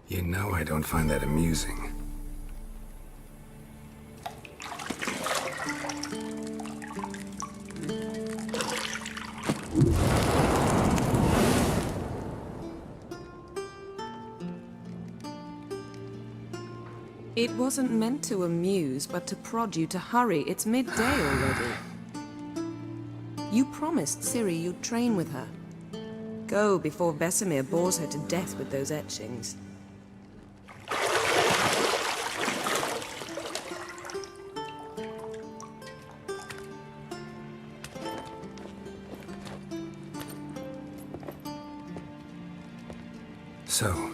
You know I don't find that amusing. It wasn't meant to amuse, but to prod you to hurry. It's midday already. You promised Ciri you'd train with her. Go before Vesemir bores her to death with those etchings. So,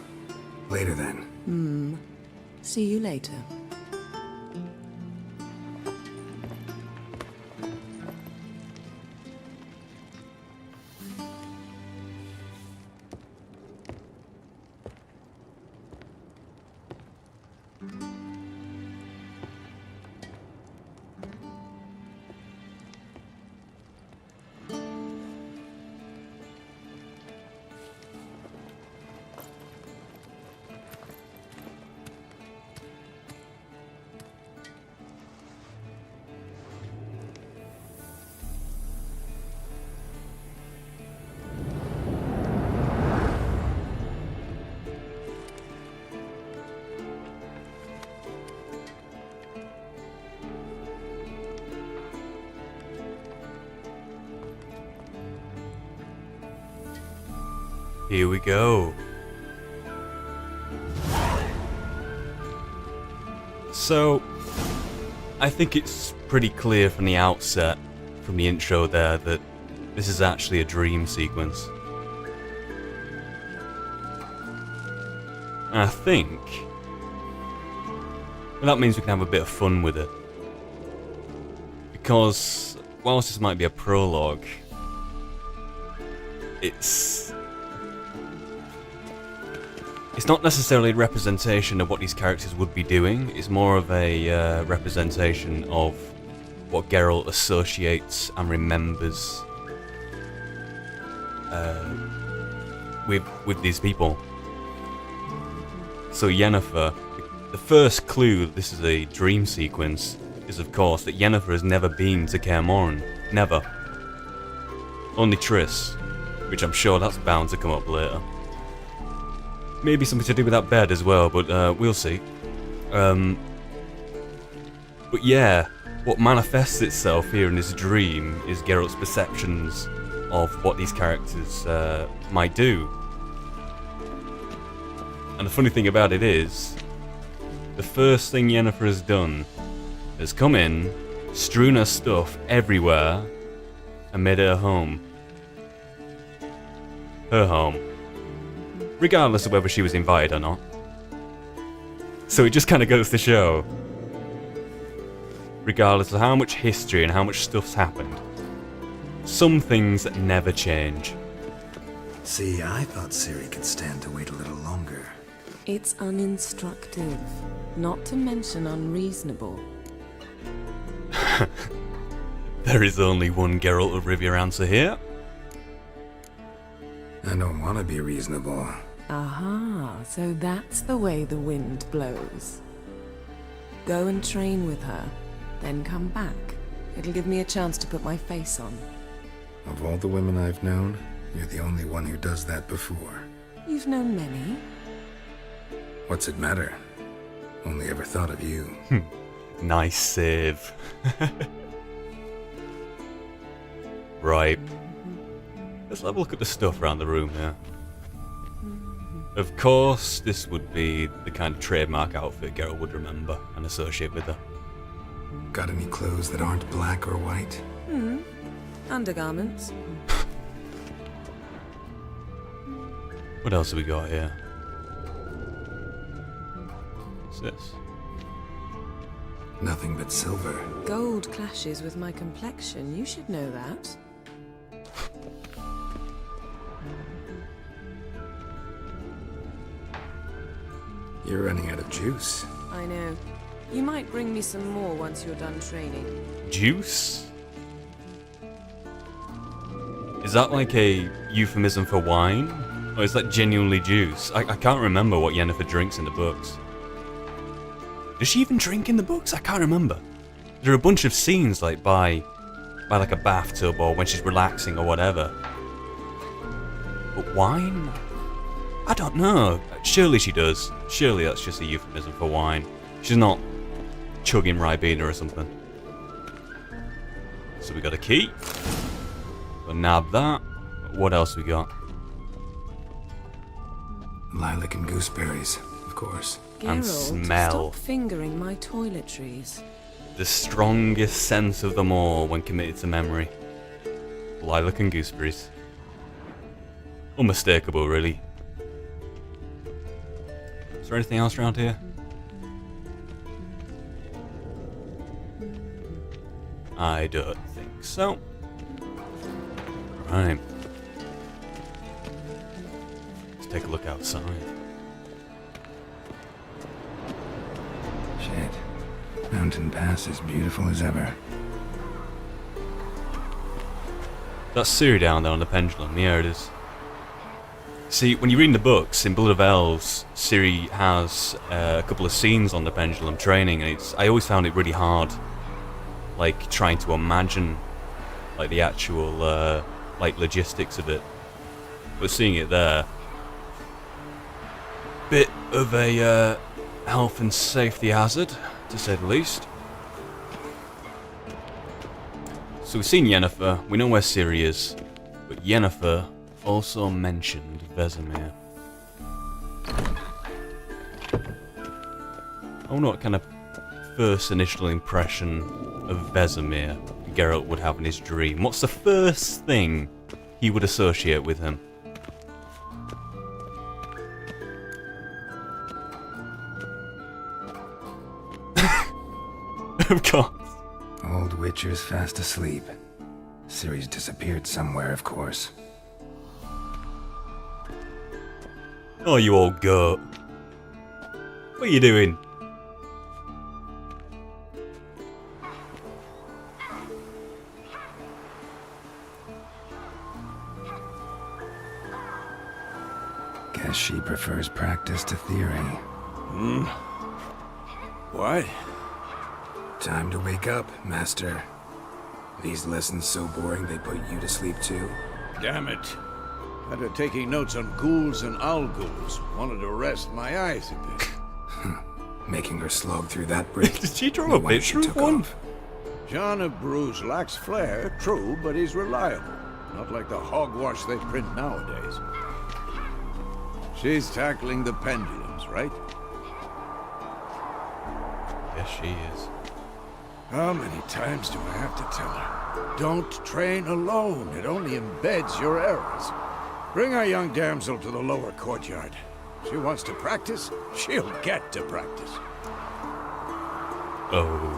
later then. See you later. Here we go. So, I think it's pretty clear from the outset, from the intro there, that this is actually a dream sequence. And I think that means we can have a bit of fun with it. Because, whilst this might be a prologue, it's not necessarily a representation of what these characters would be doing. It's more of a representation of what Geralt associates and remembers with these people. So Yennefer, the first clue that this is a dream sequence is, of course, that Yennefer has never been to Kaer Morhen. Never. Only Triss, which I'm sure that's bound to come up later. Maybe something to do with that bed as well, but we'll see. But yeah, what manifests itself here in this dream is Geralt's perceptions of what these characters might do. And the funny thing about it is, the first thing Yennefer has done is come in, strewn her stuff everywhere, and made it her home. Her home. Regardless of whether she was invited or not. So it just kind of goes to show, regardless of how much history and how much stuff's happened, some things never change. See, I thought Ciri could stand to wait a little longer. It's uninstructive, not to mention unreasonable. There is only one Geralt of Rivia answer here. I don't want to be reasonable. Aha, so that's the way the wind blows. Go and train with her, then come back. It'll give me a chance to put my face on. Of all the women I've known, you're the only one who does that before. You've known many. What's it matter? Only ever thought of you. Nice save. Right. Let's have a look at the stuff around the room here. Of course, this would be the kind of trademark outfit Geralt would remember and associate with her. Got any clothes that aren't black or white? Undergarments. What else have we got here? What's this? Nothing but silver. Gold clashes with my complexion. You should know that. You're running out of juice. I know. You might bring me some more once you're done training. Juice? Is that like a euphemism for wine? Or Or is that genuinely juice? I can't remember what Yennefer drinks in the books. Does she even drink in the books? I can't remember. There are a bunch of scenes like by like a bathtub or when she's relaxing or whatever. But wine? I don't know. Surely she does. Surely that's just a euphemism for wine. She's not chugging Ribena or something. So we got a key. We'll nab that. What else we got? Lilac and gooseberries, of course. And Geralt, smell. stop fingering my toiletries. The strongest sense of them all when committed to memory. Lilac and gooseberries. Unmistakable, really. Is there anything else around here? I don't think so. Right. Let's take a look outside. Shit. Mountain Pass is beautiful as ever. That's Ciri down there on the pendulum. Yeah, it is. See, when you read in the books, in Blood of Elves, Ciri has a couple of scenes on the pendulum training, and I always found it really hard, like trying to imagine, like the actual, like logistics of it. But seeing it there, bit of a health and safety hazard, to say the least. So we've seen Yennefer, we know where Ciri is, but Yennefer also mentioned Vesemir. I wonder what kind of first initial impression of Vesemir Geralt would have in his dream. What's the first thing he would associate with him? Of course. Old Witcher's fast asleep. Ciri's disappeared somewhere, of course. Oh, you old goat. What are you doing? Guess she prefers practice to theory. What? Time to wake up, Master. These lessons so boring they put you to sleep too? Damn it. After taking notes on ghouls and ghouls, wanted to rest my eyes a bit. Making her slog through that brick. Did she draw No a wonder picture she of took one? off. John of Bruges lacks flair, true, but he's reliable. Not like the hogwash they print nowadays. She's tackling the pendulums, right? Yes, she is. How many times do I have to tell her? Don't train alone. It only embeds your errors. Bring our young damsel to the lower courtyard. She wants to practice, she'll get to practice. Oh.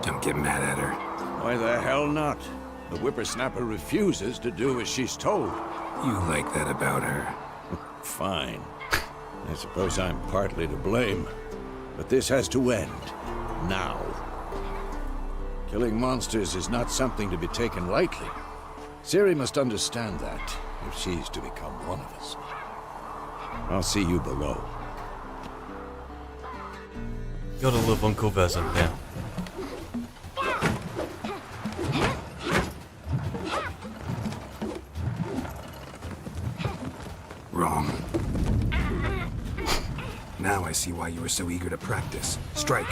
Don't get mad at her. Why the hell not? The whippersnapper refuses to do as she's told. You like that about her. Fine. I suppose I'm partly to blame. But this has to end. Now. Killing monsters is not something to be taken lightly. Ciri must understand that, if she's to become one of us. I'll see you below. Gotta love Uncle Vezem, yeah. Wrong. Now I see why you were so eager to practice. Strike.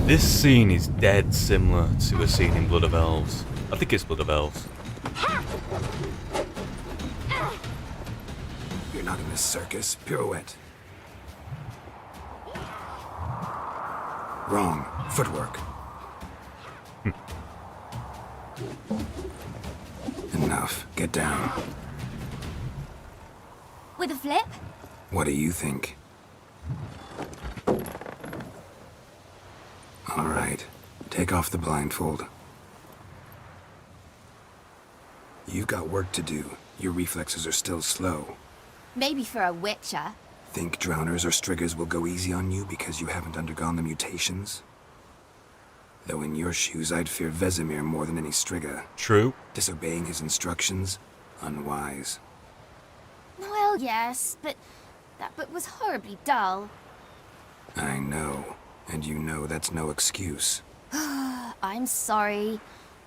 This scene is dead similar to a scene in Blood of Elves. I think it's Blood of Elves. You're not in this circus. Pirouette. Wrong. Footwork. Enough. Get down. With a flip? What do you think? All right. Take off the blindfold. You've got work to do. Your reflexes are still slow. Maybe for a witcher. Think drowners or striggers will go easy on you because you haven't undergone the mutations? Though in your shoes, I'd fear Vesemir more than any strigger. True. Disobeying his instructions? Unwise. Well, yes, but that book was horribly dull. I know. And you know that's no excuse. I'm sorry.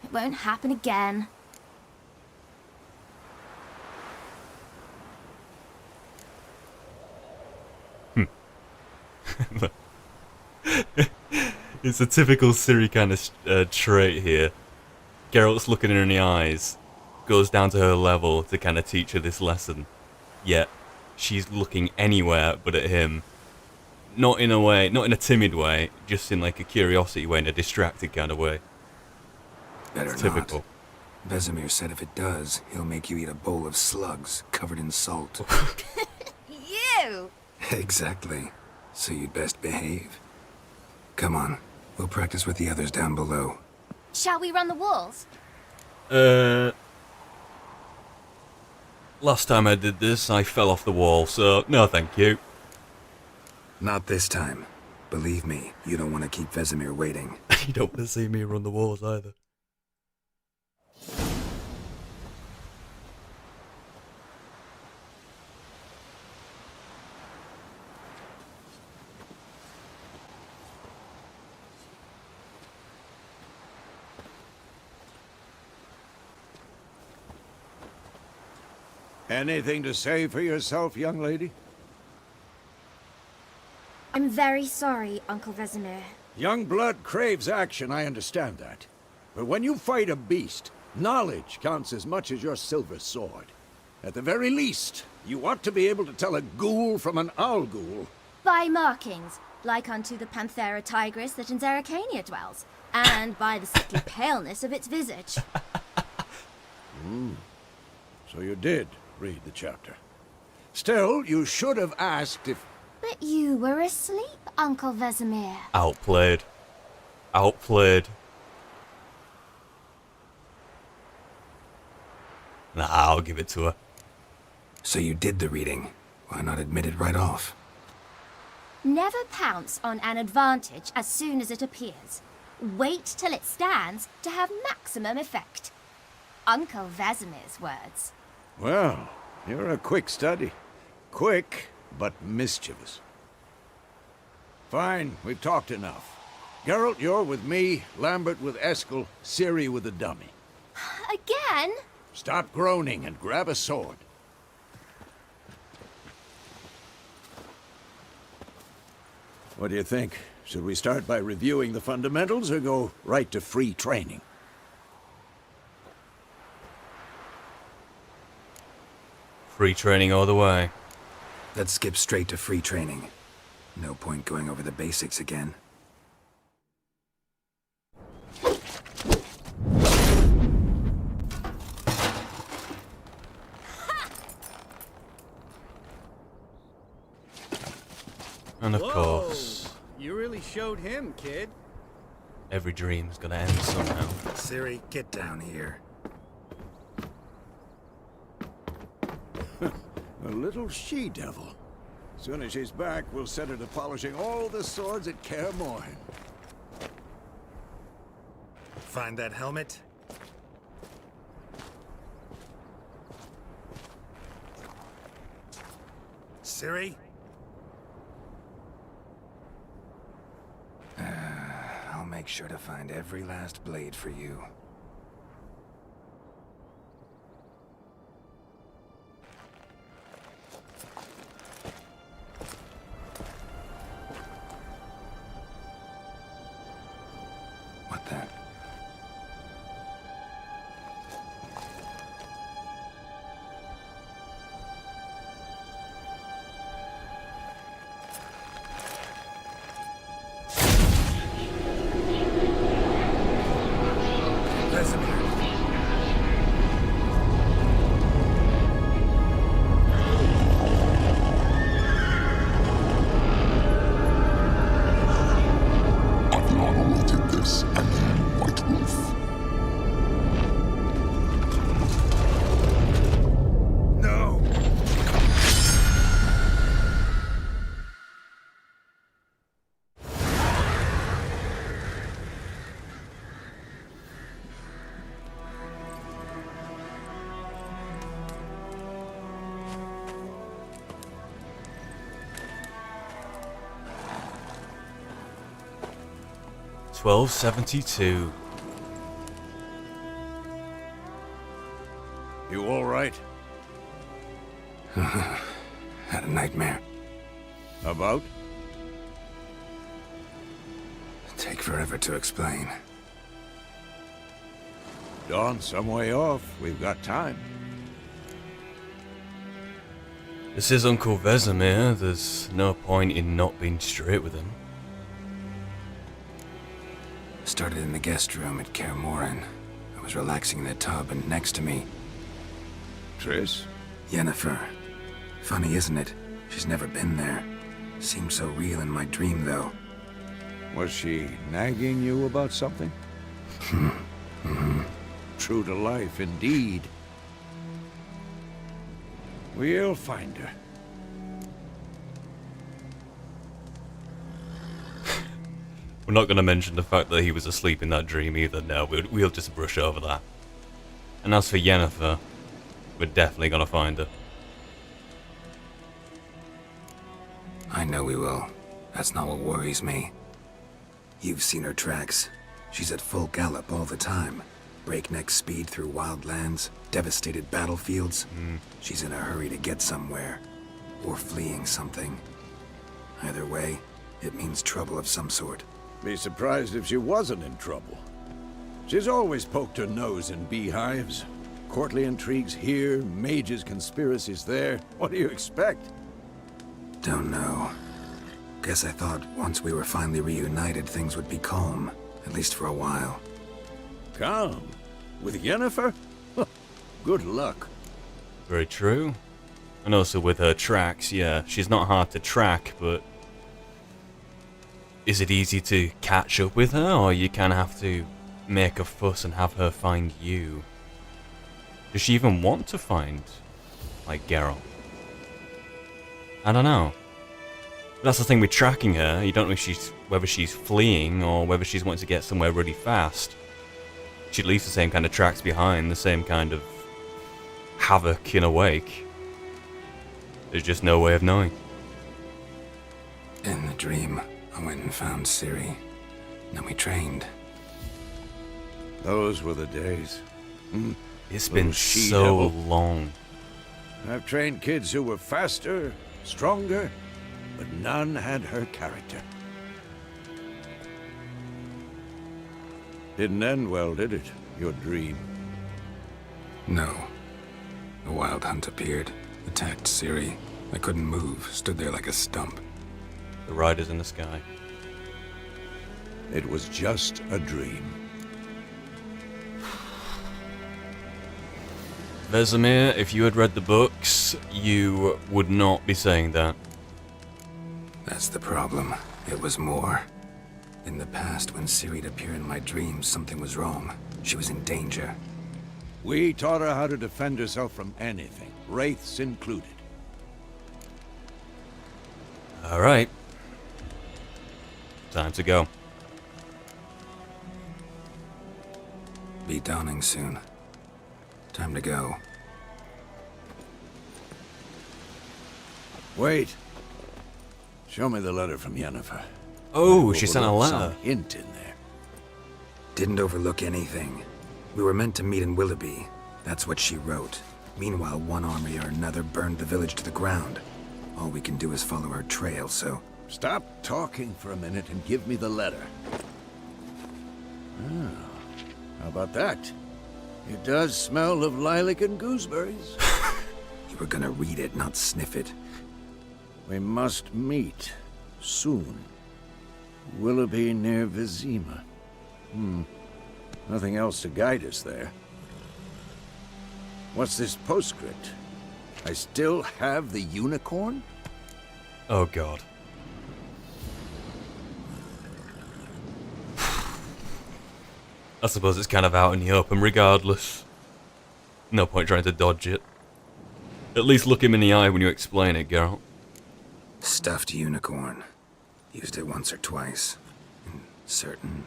It won't happen again. It's a typical Ciri kind of trait here. Geralt's looking her in the eyes, goes down to her level to kind of teach her this lesson. Yet, she's looking anywhere but at him. Not in a way, not in a timid way, just in like a curiosity way, in a distracted kind of way. Better It's typical. not. Vesemir said if it does, he'll make you eat a bowl of slugs covered in salt. You! Exactly. So you'd best behave. Come on, we'll practice with the others down below. Shall we run the walls? Last time I did this, I fell off the wall, so no thank you. Not this time. Believe me, you don't want to keep Vesemir waiting. You don't want to see me run the walls either. Anything to say for yourself, young lady? I'm very sorry, Uncle Vesemir. Young blood craves action, I understand that. But when you fight a beast, knowledge counts as much as your silver sword. At the very least, you ought to be able to tell a ghoul from an owl ghoul. By markings, like unto the Panthera tigris that in Zerrikania dwells, and by the sickly paleness of its visage. So you did read the chapter. Still, you should have asked if... But you were asleep, Uncle Vesemir. Outplayed. Outplayed. Nah, I'll give it to her. So you did the reading. Why not admit it right off? Never pounce on an advantage as soon as it appears. Wait till it stands to have maximum effect. Uncle Vesemir's words. Well, you're a quick study. Quick, but mischievous. Fine, we've talked enough. Geralt, you're with me, Lambert with Eskel, Ciri with the dummy. Again? Stop groaning and grab a sword. What do you think? Should we start by reviewing the fundamentals or go right to free training? Free training all the way. Let's skip straight to free training. No point going over the basics again. And of Whoa, course, you really showed him, kid. every dream's gonna end somehow. Ciri, get down here. A little she-devil. Soon as she's back, we'll set her to polishing all the swords at Kaer Morhen. Find that helmet? Ciri? I'll make sure to find every last blade for you. What the? 1272. You all right? Had a nightmare. About? Take forever to explain. Dawn's some way off. We've got time. This is Uncle Vesemir. There's no point in not being straight with him. Started in the guest room at Kaer Morhen. I was relaxing in the tub, and next to me, Triss? YENNEFER. Funny, isn't it? She's never been there. Seemed so real in my dream, though. Was she nagging you about something? True to life, indeed. We'll find her. We're not going to mention the fact that he was asleep in that dream either. No, we'll just brush over that. And as for YENNEFER, we're definitely going to find her. I know we will. That's not what worries me. You've seen her tracks. She's at full gallop all the time. Breakneck speed through wild lands, devastated battlefields. She's in a hurry to get somewhere. Or fleeing something. Either way, it means trouble of some sort. Be surprised if she wasn't in trouble. She's always poked her nose in beehives. Courtly intrigues here, mages' conspiracies there. What do you expect? Don't know. Guess I thought once we were finally reunited, things would be calm. At least for a while. Calm? With YENNEFER? Good luck. Very true. And also with her tracks, yeah, she's not hard to track, but is it easy to catch up with her, or you kind of have to make a fuss and have her find you? Does she even want to find, like, Geralt? I don't know. But that's the thing with tracking her. You don't know if whether she's fleeing or whether she's wanting to get somewhere really fast. She leaves the same kind of tracks behind, the same kind of havoc in a wake. There's just no way of knowing. In the dream, I went and found Ciri. Then we trained. Those were the days. It's been Little so she-devil. long. I've trained kids who were faster, stronger, but none had her character. Didn't end well, did it? Your dream? No. A wild hunt appeared, attacked Ciri. I couldn't move, stood there like a stump. The riders in the sky. It was just a dream. Vesemir, if you had read the books, you would not be saying that. That's the problem. It was more. In the past, when Ciri'd appear in my dreams, something was wrong. She was in danger. We taught her how to defend herself from anything, wraiths included. Alright. Time to go. Be dawning soon. Time to go. Wait. Show me the letter from YENNEFER. Oh, she sent a Some letter. hint in there. Didn't overlook anything. We were meant to meet in Willoughby. That's what she wrote. Meanwhile, one army or another burned the village to the ground. All we can do is follow her trail, so... Stop talking for a minute and give me the letter. How about that? It does smell of lilac and gooseberries. You were gonna read it, not sniff it. We must meet. Soon. Willoughby near Vizima. Nothing else to guide us there. What's this postscript? I still have the unicorn? Oh god. I suppose it's kind of out in the open regardless. No point trying to dodge it. At least look him in the eye when you explain it, Geralt. Stuffed unicorn. Used it once or twice. In certain...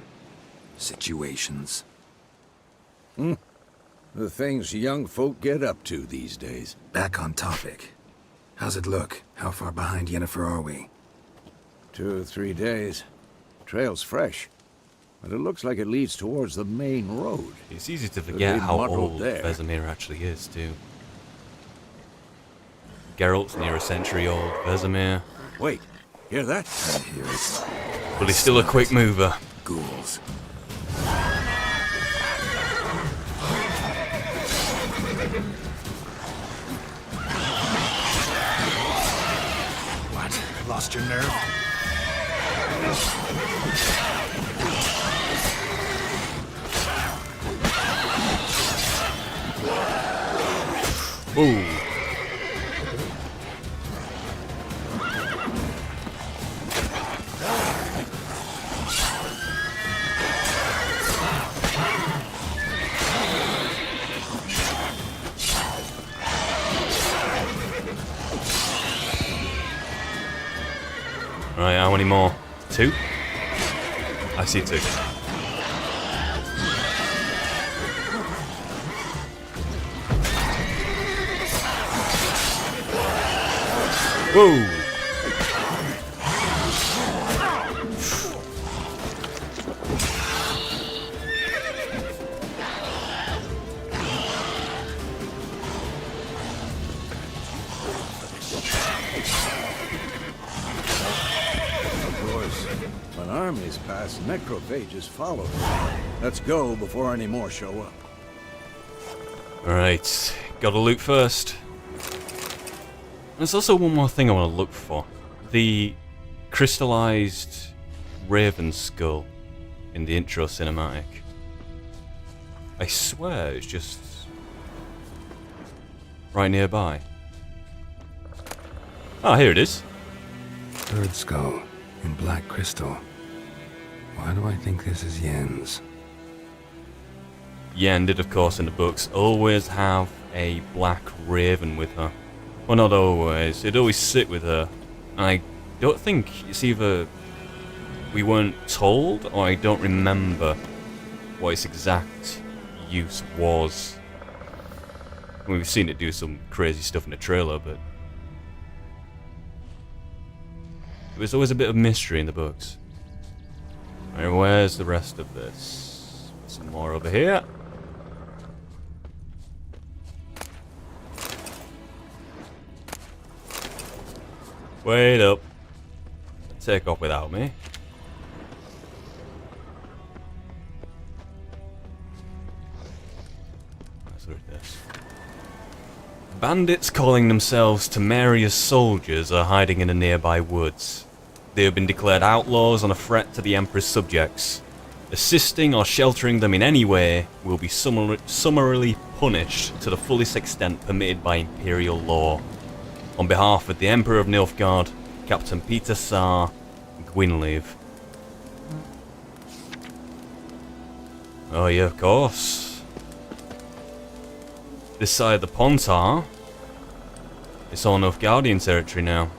situations. The things young folk get up to these days. Back on topic. How's it look? How far behind YENNEFER are we? 2 or 3 days. Trail's fresh. but it looks like it leads towards the main road. It's easy to Could forget be how muddled old there. Vesemir actually is, too. Geralt's near a century old. Vesemir. Wait, hear that? I hear it. But he's still a quick mover. Ghouls. What? Lost your nerve? Ooh. Right, how many more? 2? I see 2. Whoa! When armies pass, necrophages follow. Let's go before any more show up. Alright, gotta loot first. There's also one more thing I want to look for. The crystallized raven skull in the intro cinematic. I swear it's just right nearby. Ah, here it is. Bird skull in black crystal. Why do I think this is Yen's? Yen did, of course, in the books, always have a black raven with her. Well, not always. It'd always sit with her. And I don't think it's either we weren't told or I don't remember what its exact use was. I mean, we've seen it do some crazy stuff in the trailer, but there was always a bit of mystery in the books. Alright, where's the rest of this? Some more over here. Wait up. Take off without me. Let's look at this. Bandits calling themselves Temeria's soldiers are hiding in the nearby woods. They have been declared outlaws on a threat to the Emperor's subjects. Assisting or sheltering them in any way will be summarily punished to the fullest extent permitted by Imperial law. On behalf of the Emperor of Nilfgaard, Captain Peter Saar, Gwynleve. Oh yeah, of course. This side of the Pontar, it's all Nilfgaardian territory now.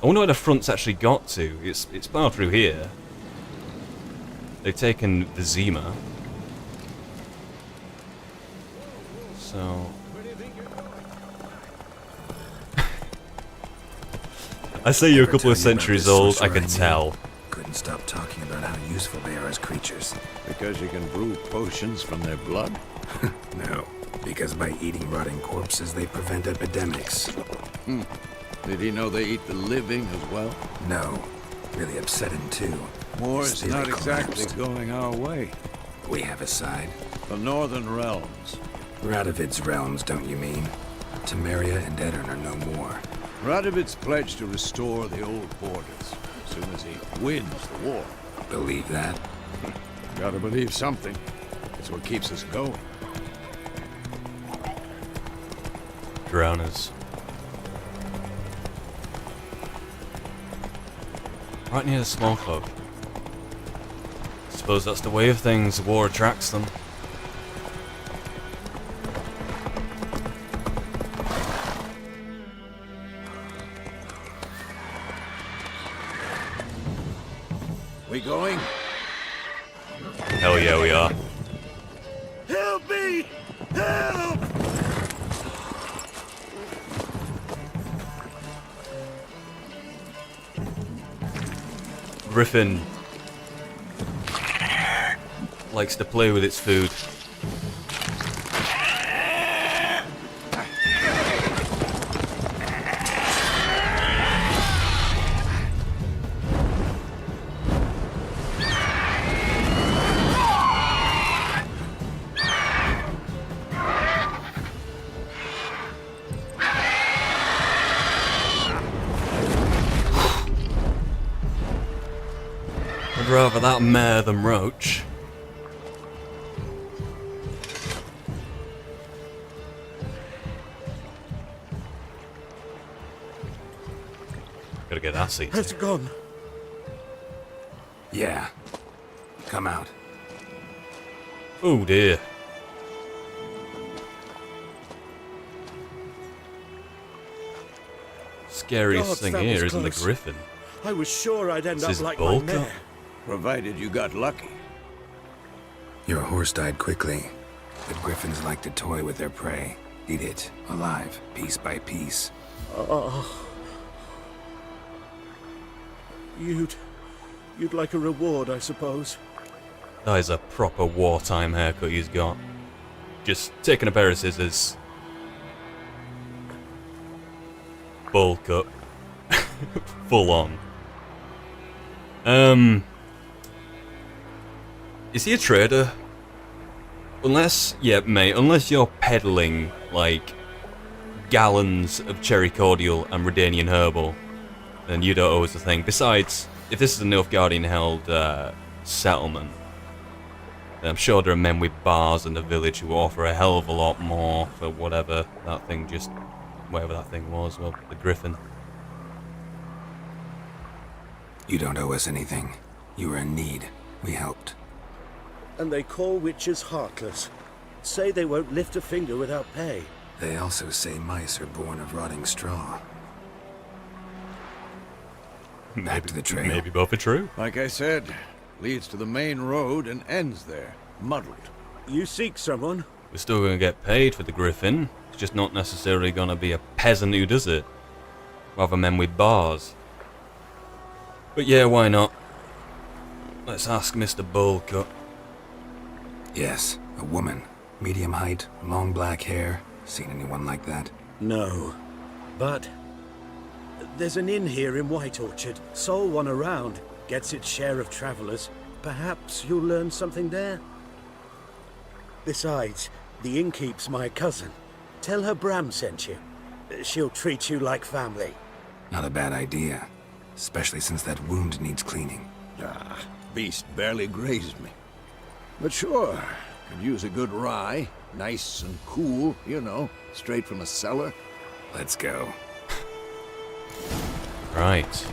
I wonder where the front's actually got to. It's powered through here. They've taken the Zima. So I say you're a couple of centuries old, I can tell. Couldn't stop talking about how useful they are as creatures. Because you can brew potions from their blood? No, because by eating rotting corpses, they prevent epidemics. Did he know they eat the living as well? No, really upsetting too. War's Still not exactly collapsed. going our way. We have a side. The Northern Realms. Radovid's realms, don't you mean? Temeria and Edirn are no more. Radovid's pledged to restore the old borders as soon as he wins the war. Believe that? Gotta believe something. It's what keeps us going. Drowners. Right near the small club. Suppose that's the way of things. War attracts them. We going? Hell yeah, we are. Help me! Help! Griffin. likes to play with its food. I'd rather that mare than roach. Gotta get that seat. Has it gone? Yeah. Come out. Oh dear. Scariest God, thing that here was isn't the close. Griffin. I was sure I'd end This up is like my bulk mare. up. Provided you got lucky. Your horse died quickly, but griffins like to toy with their prey. Eat it, alive, piece by piece. You'd like a reward, I suppose. That is a proper wartime haircut he's got. Just taking a pair of scissors. Bull cut. Full on. Is he a trader? Unless, yeah, mate, unless you're peddling, like, gallons of cherry cordial and Redanian herbal, then you don't owe us a thing. Besides, if this is a Nilfgaardian held settlement, then I'm sure there are men with bars in the village who offer a hell of a lot more for whatever that thing whatever that thing was, well, the Griffin. You don't owe us anything. You were in need. We helped. And they call witches heartless. Say they won't lift a finger without pay. They also say mice are born of rotting straw. Back to the trail. Maybe both are true. Like I said, leads to the main road and ends there, muddled. You seek someone? We're still going to get paid for the Griffin. It's just not necessarily going to be a peasant who does it. Rather men with bars. But yeah, why not? Let's ask Mr. Bullcut. Yes, a woman. Medium height, long black hair. Seen anyone like that? No. But there's an inn here in White Orchard. Sole one around. Gets its share of travelers. Perhaps you'll learn something there? Besides, the innkeep's my cousin. Tell her Bram sent you. She'll treat you like family. Not a bad idea. Especially since that wound needs cleaning. Ah, beast barely grazed me. But sure, could use a good rye. Nice and cool, you know, straight from a cellar. Let's go. Right.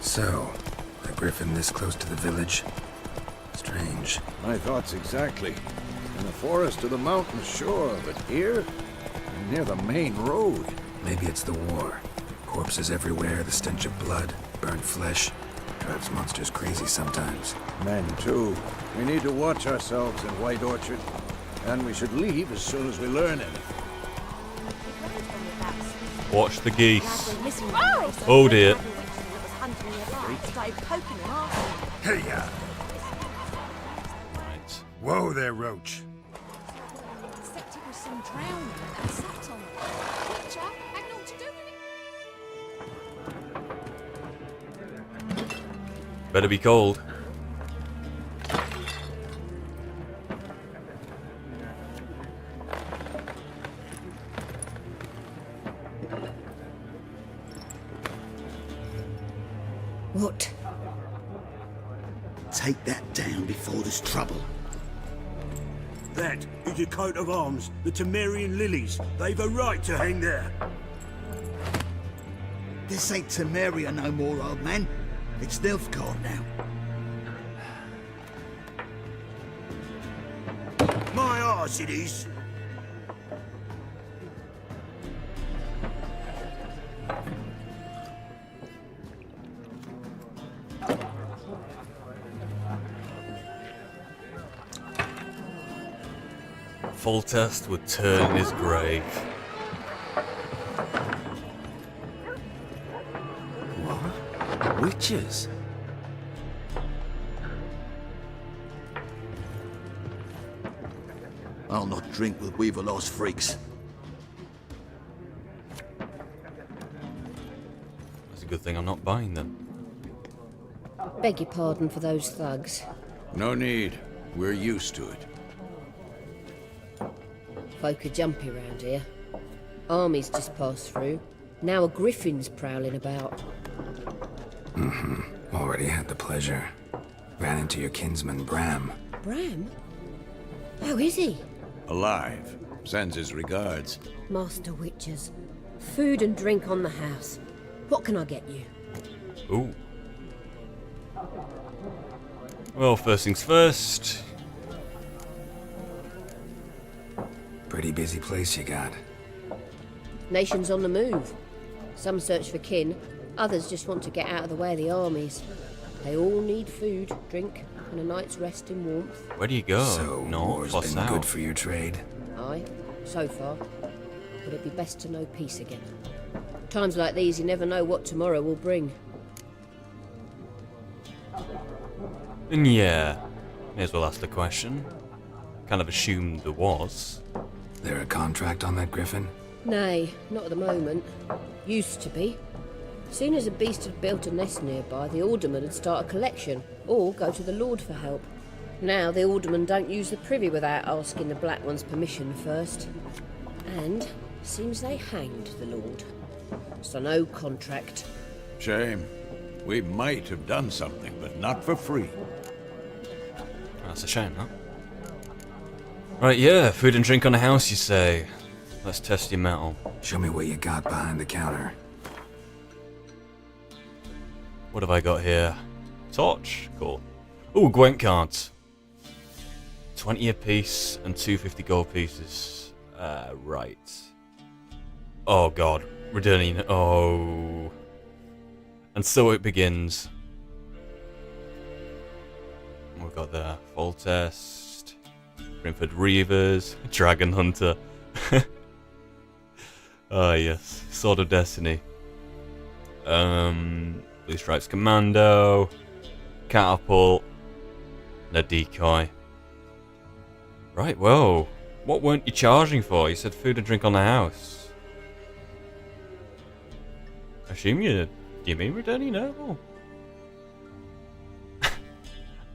So, a griffin this close to the village? Strange. My thoughts exactly. In the forest or the mountains, sure, but here? Near the main road. Maybe it's the war. Corpses everywhere, the stench of blood, burnt flesh. Drives monsters crazy sometimes. Men, too. We need to watch ourselves in White Orchard. And we should leave as soon as we learn anything. Watch the geese. Oh dear. Hey-ya! Right. Whoa there, Roach. Better be cold. What? Take that down before there's trouble. That is a coat of arms, the Temerian lilies. They've a right to hang there. This ain't Temeria no more, old man. It's Nilfgaard now. My arse it is. Foltest would turn in his grave. Witches? I'll not drink with Weaver-lost freaks. That's a good thing I'm not buying them. Beg your pardon for those thugs. No need. We're used to it. Folk are jumpy round here. Armies just passed through. Now a Griffin's prowling about. Already had the pleasure. Ran into your kinsman, Bram. Bram? How is he? Alive. Sends his regards. Master Witchers. Food and drink on the house. What can I get you? Ooh. Well, first things first. Pretty busy place you got. Nations on the move. Some search for kin, others just want to get out of the way of the armies. They all need food, drink, and a night's rest in warmth. Where do you go? So, North war's or been south? good for your trade? Aye, so far. But it'd be best to know peace again. Times like these, you never know what tomorrow will bring. And yeah, may as well ask the question. Kind of assumed there was. There a contract on that Griffin? Nay, not at the moment. Used to be. Soon as a beast had built a nest nearby, the alderman would start a collection, or go to the Lord for help. Now the aldermen don't use the privy without asking the Black One's permission first. And seems they hanged the Lord. So no contract. Shame. We might have done something, but not for free. That's a shame, huh? Right, yeah, food and drink on the house, you say. Let's test your metal. Show me what you got behind the counter. What have I got here? Torch? Cool. Ooh, Gwent cards. 20 a piece and 250 gold pieces. Right. Oh god. Returning. Oh. And so it begins. We've got the Full Test. Grimford Reavers. Dragon Hunter. Ah, yes. Sword of Destiny. Blue Stripes Commando. Catapult. And a decoy. Right, whoa. What weren't you charging for? You said food and drink on the house. I assume you... Do you mean returning noble?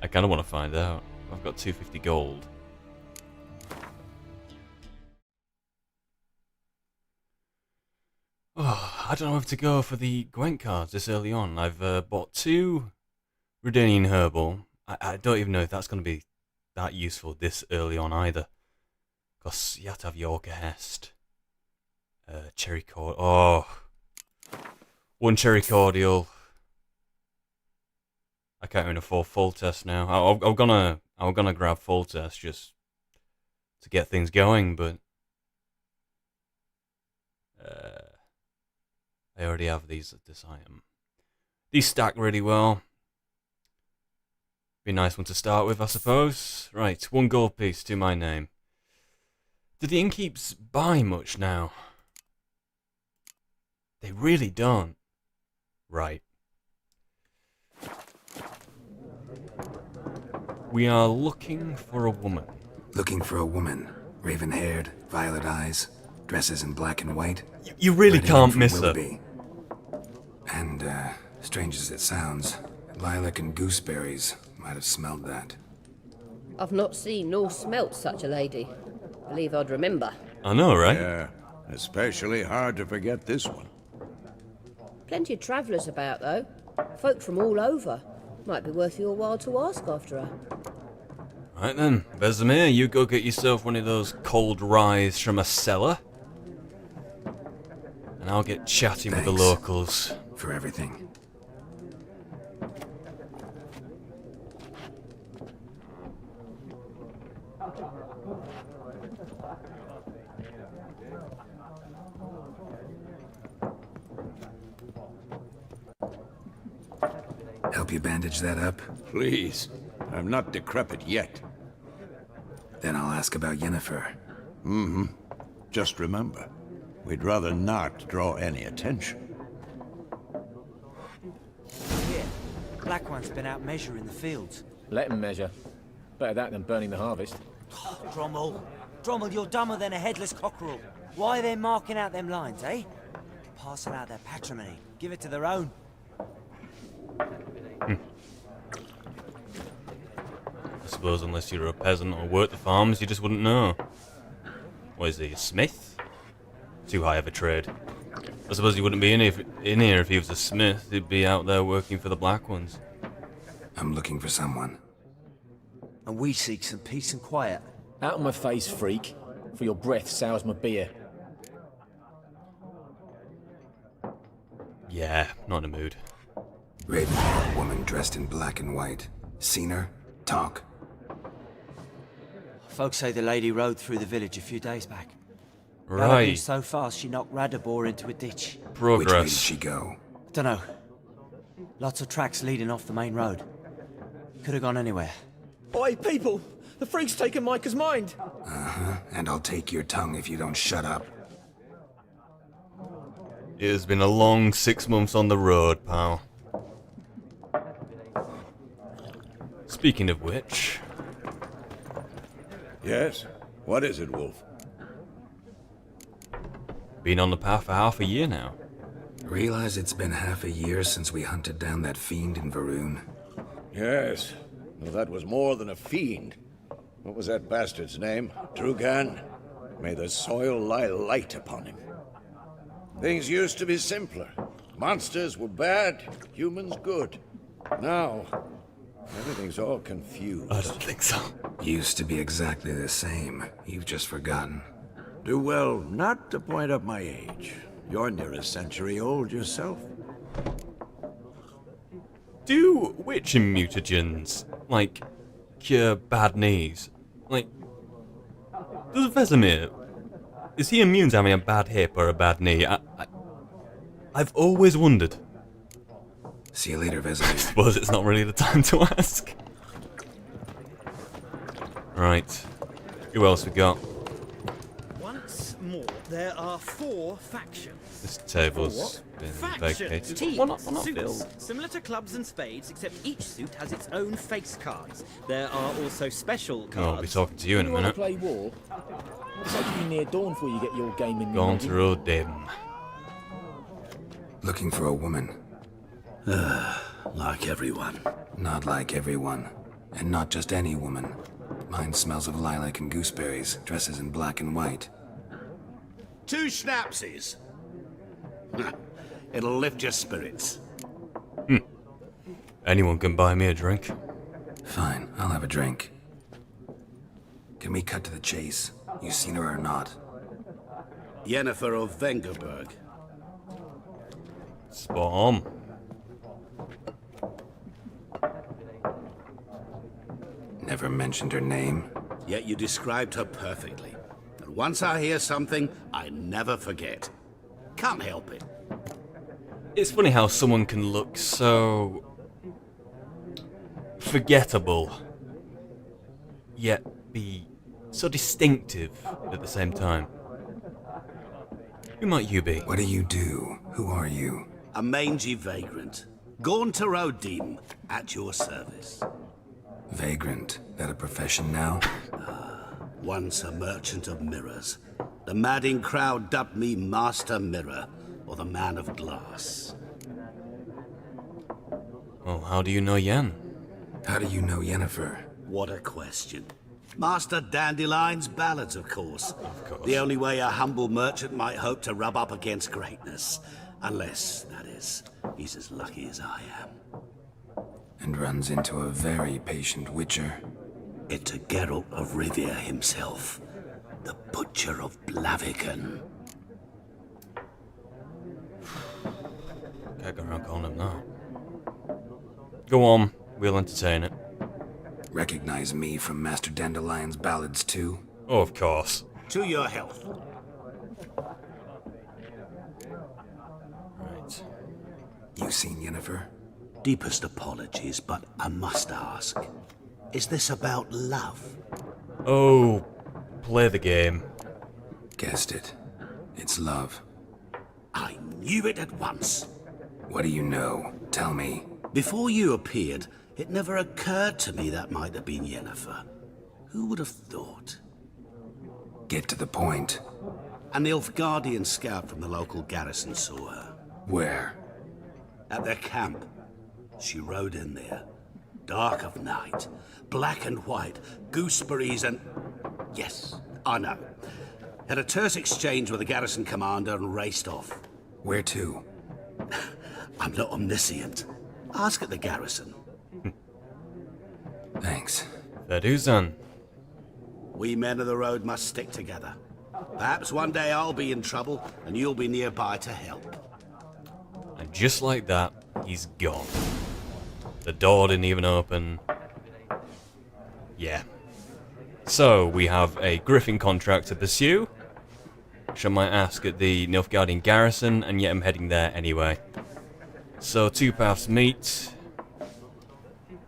I kind of want to find out. I've got 250 gold. Oh, I don't know if to go for the Gwent cards this early on. I've bought 2 Redanian Herbal. I don't even know if that's going to be that useful this early on either. Because you have to have Yorker Hest. Cherry Cordial. Oh. 1 Cherry Cordial. I can't even afford Full Test now. I'm gonna grab Full Test just to get things going, but I already have this item. These stack really well. Be a nice one to start with, I suppose. Right, 1 gold piece to my name. Do the innkeeps buy much now? They really don't. Right. We are looking for a woman. Looking for a woman. Raven-haired, violet eyes, dresses in black and white. You really Ready can't from miss her. Willoughby. And, strange as it sounds, Lilac and Gooseberries might have smelled that. I've not seen nor smelt such a lady. Believe I'd remember. I know, right? Yeah, especially hard to forget this one. Plenty of travellers about, though. Folk from all over. Might be worth your while to ask after her. Right then, Vesemir, you go get yourself one of those cold ryes from a cellar. And I'll get chatting with the Thanks. locals. For everything. Help you bandage that up? Please. I'm not decrepit yet. Then I'll ask about Yennefer. Just remember, we'd rather not draw any attention. Yeah, Black One's been out measuring the fields. Let him measure. Better that than burning the harvest. Drommel, Drommel, you're dumber than a headless cockerel. Why are they marking out them lines, eh? Parcel out their patrimony. Give it to their own. I suppose unless you're a peasant or work the farms, you just wouldn't know. What is he, a smith? Too high of a trade. I suppose he wouldn't be in here if he was a smith. He'd be out there working for the Black Ones. I'm looking for someone. And we seek some peace and quiet. Out of my face, freak. For your breath sours my beer. Yeah, not in the mood. Raven, woman dressed in black and white. Seen her? Talk. Folks say the lady rode through the village a few days back. Galloping Right. so fast she knocked Radabor into a ditch. Which way did Progress. she go? Dunno. Lots of tracks leading off the main road. Could have gone anywhere. Oi, people! The freak's taken Micah's mind! And I'll take your tongue if you don't shut up. It has been a long 6 months on the road, pal. Speaking of which... Yes? What is it, Wolf? Been on the path for half a year now. Realize it's been half a year since we hunted down that fiend in Varun. Yes. Well, that was more than a fiend. What was that bastard's name? Drugan? May the soil lie light upon him. Things used to be simpler. Monsters were bad, humans good. Now, everything's all confused. I don't think so. Used to be exactly the same. You've just forgotten. Do well not to point up my age. You're near a century old yourself. Do witching mutagens, like, cure bad knees? Like, does Vesemir, is he immune to having a bad hip or a bad knee? I've always wondered. See you later, I Vesemir. suppose it's not really the time to ask. Right, who else we got? Once more, there are 4 factions. This table's been vacated. Teams, Why not suits, filled? similar to clubs and spades, except each suit has its own face cards. There are also special Oh, cards. I'll be talking to you in a You wanna minute. play war? It's like you near dawn before you get your game in. Gone through them. Looking for a woman. Like everyone. Not like everyone. And not just any woman. Mine smells of lilac and gooseberries, dresses in black and white. 2 schnapsies. It'll lift your spirits. Anyone can buy me a drink. Fine, I'll have a drink. Can we cut to the chase? You seen her or not? Yennefer of YENGERBERG. Spot on. Never mentioned her name. Yet you described her perfectly. And once I hear something, I never forget. Can't help it. It's funny how someone can look so forgettable, yet be so distinctive at the same time. Who might you be? What do you do? Who are you? A mangy vagrant. Gone to Rodim, at your service. Vagrant. That a profession now? Once a merchant of mirrors. The madding crowd dubbed me Master Mirror, or the Man of Glass. Well, how do you know Yen? How do you know Yennefer? What a question. Master Dandelion's ballads, of course. Of course. The only way a humble merchant might hope to rub up against greatness. Unless, that is, he's as lucky as I am. And runs into a very patient witcher. It's a Geralt of Rivia himself. The Butcher of Blaviken. Can't go around calling him that. Go on, we'll entertain it. Recognize me from Master Dandelion's ballads too? Oh, of course. To your health. Right. You seen Yennefer? Deepest apologies, but I must ask. Is this about love? Oh, play the game. Guessed it. It's love. I knew it at once. What do you know? Tell me. Before you appeared, it never occurred to me that might have been Yennefer. Who would have thought? Get to the point. A NILFGAARDIAN scout from the local garrison saw her. Where? At their camp. She rode in there. Dark of night. Black and white. Gooseberries and... Yes, I know. Had a terse exchange with the garrison commander and raced off. Where to? I'm not omniscient. Ask at the garrison. Thanks. Fair dues then. We men of the road must stick together. Perhaps one day I'll be in trouble and you'll be nearby to help. And just like that, he's gone. The door didn't even open. Yeah. So, we have a Griffin contract to pursue, which I might ask at the Nilfgaardian garrison, and yet I'm heading there anyway. So, two paths meet.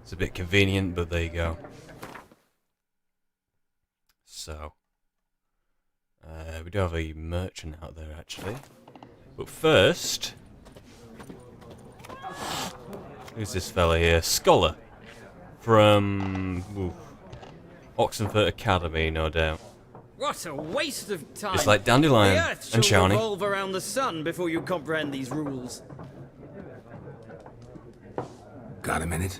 It's a bit convenient, but there you go. So, we do have a merchant out there, actually. But first... Who's this fella here? Scholar. From... Oxenford Academy, no doubt. What a waste of time! It's like Dandelion the Earth and shall Shani. revolve around the sun before you comprehend these rules. Got a minute?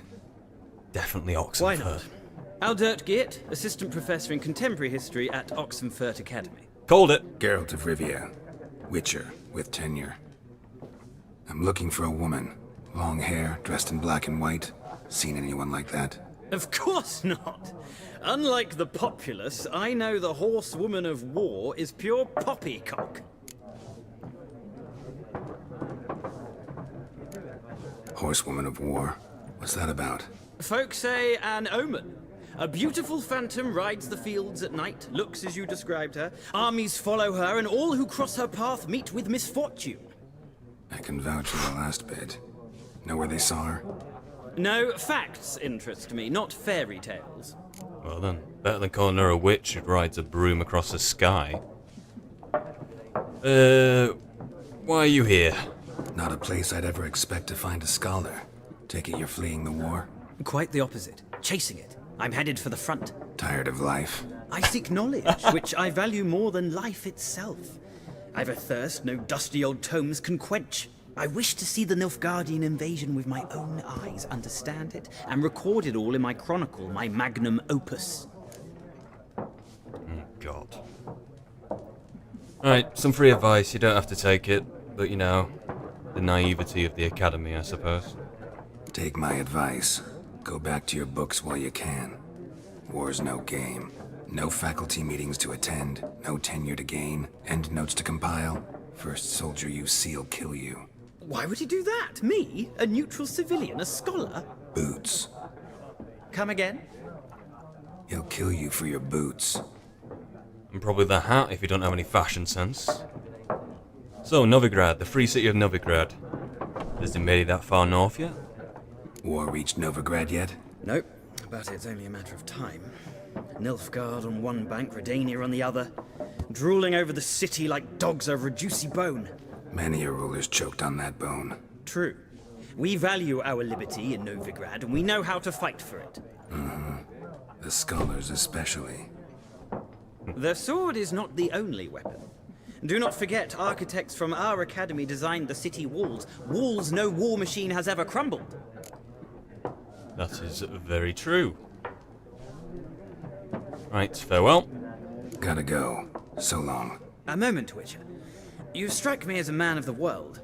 Definitely Oxenford. Why not? Aldert Geert, Assistant Professor in Contemporary History at Oxenford Academy. Called it. Geralt of Rivia. Witcher, with tenure. I'm looking for a woman. Long hair, dressed in black and white. Seen anyone like that? Of course not! Unlike the populace, I know the horsewoman of war is pure poppycock. Horsewoman of war? What's that about? Folk say an omen. A beautiful phantom rides the fields at night, looks as you described her. Armies follow her, and all who cross her path meet with misfortune. I can vouch for the last bit. Know where they saw her? No, facts interest me, not fairy tales. Well then, better than calling her a witch who rides a broom across the sky. Why are you here? Not a place I'd ever expect to find a scholar. Take it you're fleeing the war? Quite the opposite. Chasing it. I'm headed for the front. Tired of life? I seek knowledge, which I value more than life itself. I've a thirst no dusty old tomes can quench. I wish to see the Nilfgaardian invasion with my own eyes, understand it, and record it all in my chronicle, my magnum opus. God. Alright, some free advice, you don't have to take it, but you know, the naivety of the academy, I suppose. Take my advice. Go back to your books while you can. War's no game. No faculty meetings to attend, no tenure to gain, end notes to compile. First soldier you see'll kill you. Why would he do that? Me? A neutral civilian? A scholar? Boots. Come again? He'll kill you for your boots. And probably the hat if you don't have any fashion sense. So, Novigrad, the free city of Novigrad. Has it made it that far north yet? War reached Novigrad yet? Nope, but it's only a matter of time. Nilfgaard on one bank, Redania on the other, drooling over the city like dogs over a juicy bone. Many a ruler's choked on that bone. True. We value our liberty in Novigrad, and we know how to fight for it. Mm-hmm. The scholars especially. The sword is not the only weapon. Do not forget, architects from our academy designed the city walls. Walls no war machine has ever crumbled. That is very true. Right, farewell. Gotta go. So long. A moment, Witcher. You strike me as a man of the world.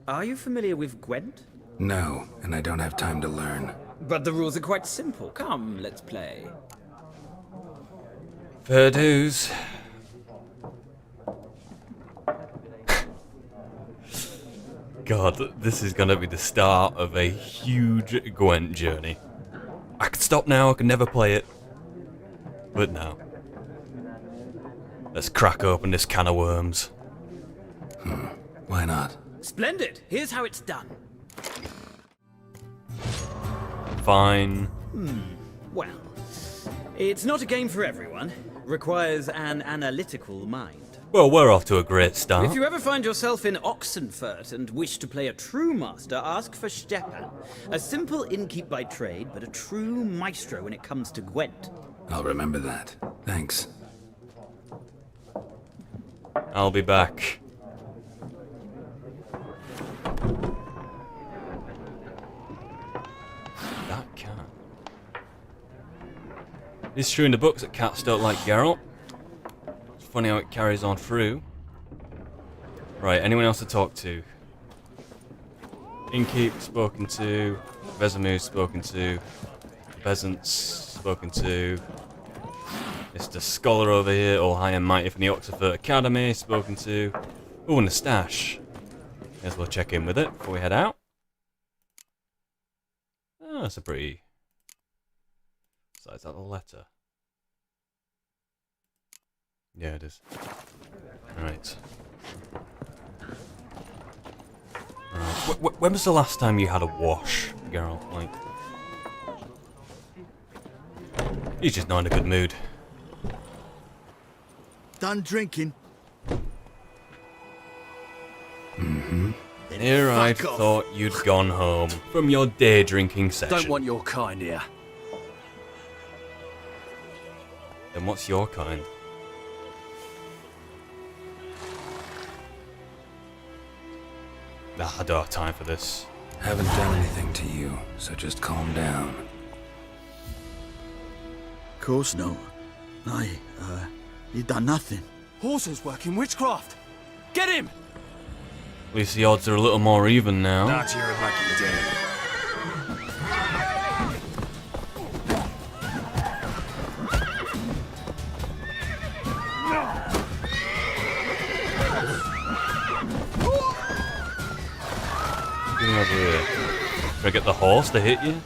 Are you familiar with Gwent? No, and I don't have time to learn. But the rules are quite simple. Come, let's play. Fair dues. God, this is gonna be the start of a huge Gwent journey. I could stop now, I could never play it. But no. Let's crack open this can of worms. Why not? Splendid! Here's how it's done. Fine. Well, it's not a game for everyone. Requires an analytical mind. Well, we're off to a great start. If you ever find yourself in Oxenfurt and wish to play a true master, ask for Stepan. A simple innkeep by trade, but a true maestro when it comes to Gwent. I'll remember that. Thanks. I'll be back. That cat. It's true in the books that cats don't like Geralt. It's funny how it carries on through. Right, anyone else to talk to? Innkeep spoken to. Vesemir spoken to. Peasants spoken to. Mr. Scholar over here, all high and mighty from the Oxford Academy, spoken to. Oh, and a stash. May as well check in with it before we head out. Oh, that's a pretty... So is that a letter? Yeah, it is. Right. When was the last time you had a wash, Geralt? Like... He's just not in a good mood. Done drinking? Mm-hmm. Here I thought you'd gone home from your day drinking session. Don't want your kind here. Then what's your kind? Nah, I don't have time for this. Haven't done anything to you, so just calm down. Of course not. You done nothing. Horses working witchcraft. Get him! At least the odds are a little more even now. Not your lucky day. Get over here. Can I get the horse to hit you?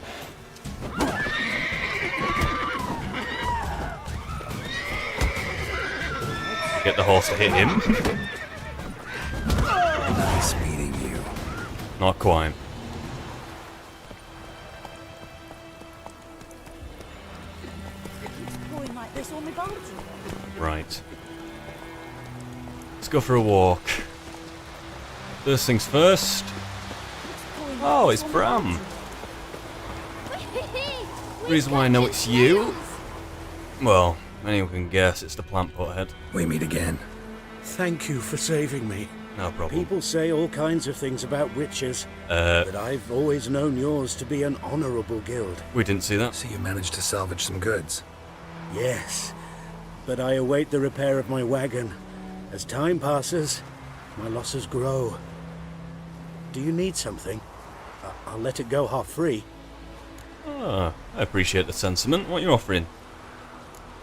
Get the horse to hit him. Nice meeting you. Not quite. Right. Let's go for a walk. First things first. Oh, it's Bram. The reason why I know it's you? Well, anyone can guess it's the plant pothead. We meet again. Thank you for saving me. No problem. People say all kinds of things about witches, but I've always known yours to be an honourable guild. We didn't see that. So you managed to salvage some goods? Yes, but I await the repair of my wagon. As time passes, my losses grow. Do you need something? I'll let it go half-free. Ah, I appreciate the sentiment. What you're offering?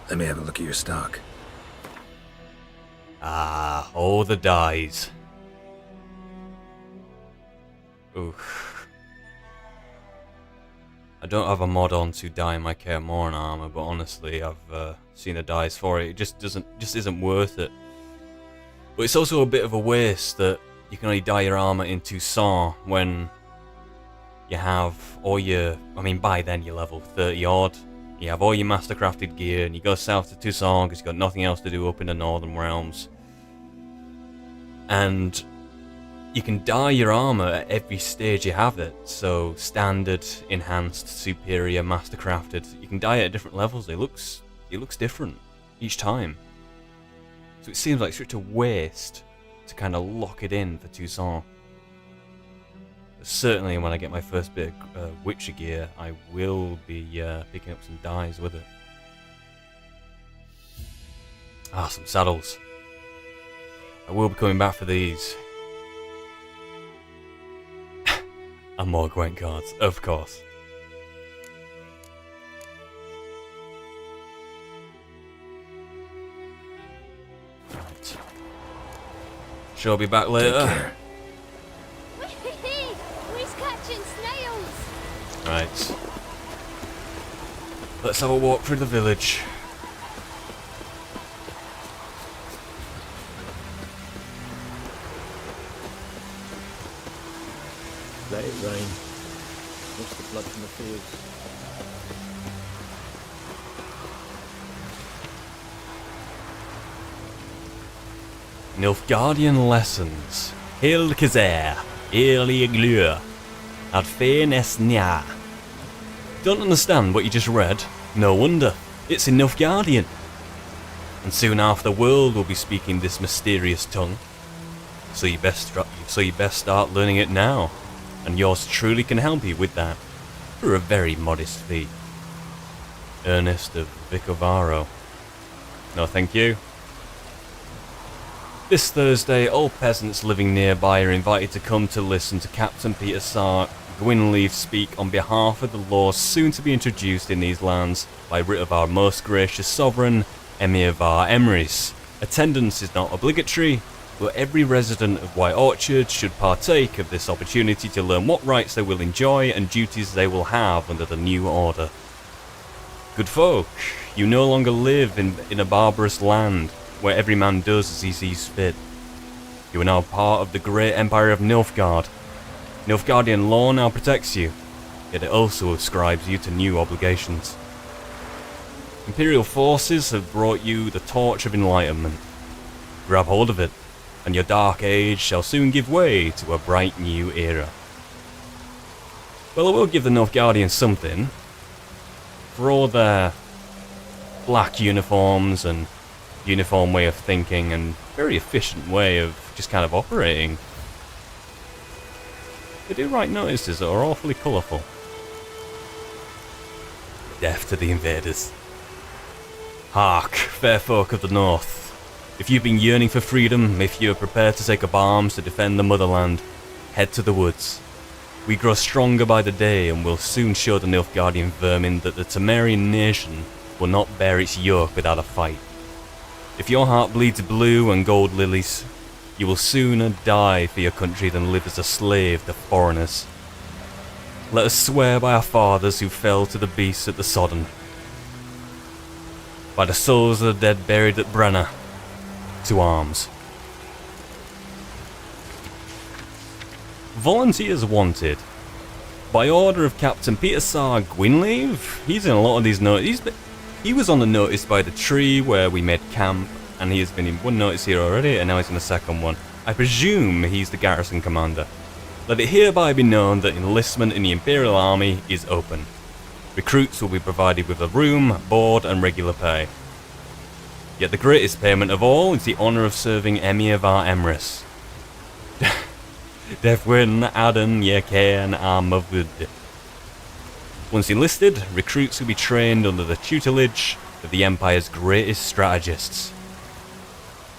Let me have a look at your stock. Ah, all the dyes. Oof. I don't have a mod on to dye my Kaer Morhen armor, but honestly, I've seen the dyes for it. It just isn't worth it. But it's also a bit of a waste that you can only dye your armor in Toussaint when you have all your... I mean, by then you're level 30 odd. You have all your mastercrafted gear, and you go south to Toussaint because you've got nothing else to do up in the Northern Realms. And you can dye your armor at every stage you have it. So standard, enhanced, superior, mastercrafted. You can dye it at different levels. It looks different each time. So it seems like such a waste to kind of lock it in for Toussaint. But certainly when I get my first bit of Witcher gear, I will be picking up some dyes with it. Ah, some saddles. I will be coming back for these. And more Gwent cards, of course. Right. Sure, I'll be back later. We's catching snails. Right. Let's have a walk through the village. Let it rain. Wash the blood from the fields. Nilfgaardian lessons. Hil Kaer, Early Glur, Ad Nesnia. Don't understand what you just read? No wonder. It's in Nilfgaardian. and soon half the world will be speaking this mysterious tongue. So you best start learning it now, and yours truly can help you with that for a very modest fee. Ernest of Vicovaro. No, thank you. This Thursday, all peasants living nearby are invited to come to listen to Captain Peter Sar Gwynleaf speak on behalf of the laws soon to be introduced in these lands by writ of our most gracious sovereign, Emir Var Emrys. Attendance is not obligatory, but every resident of White Orchard should partake of this opportunity to learn what rights they will enjoy and duties they will have under the new order. Good folk, you no longer live in a barbarous land, where every man does as he sees fit. You are now part of the great empire of Nilfgaard. Nilfgaardian law now protects you, yet it also ascribes you to new obligations. Imperial forces have brought you the torch of enlightenment. Grab hold of it, and your dark age shall soon give way to a bright new era. Well, I will give the Nilfgaardians something. For all their black uniforms and uniform way of thinking and very efficient way of just kind of operating, they do write notices that are awfully colourful. Death to the invaders. Hark, fair folk of the north. If you've been yearning for freedom, if you are prepared to take up arms to defend the motherland, head to the woods. We grow stronger by the day and will soon show the Nilfgaardian vermin that the Temerian nation will not bear its yoke without a fight. If your heart bleeds blue and gold lilies, you will sooner die for your country than live as a slave to foreigners. Let us swear by our fathers who fell to the beasts at the Sodden. By the souls of the dead buried at Brenna, to arms. Volunteers wanted. By order of Captain Peter Sar Gwynleaf, he's in a lot of these notices. He was on the notice by the tree where we made camp, and he has been in one notice here already, and now he's in the second one. I presume he's the garrison commander. Let it hereby be known that enlistment in the Imperial Army is open. Recruits will be provided with a room, board, and regular pay. Yet the greatest payment of all is the honour of serving Emir Var Emrys. Defwin Aden Yeken Armavud. Once enlisted, recruits will be trained under the tutelage of the Empire's greatest strategists.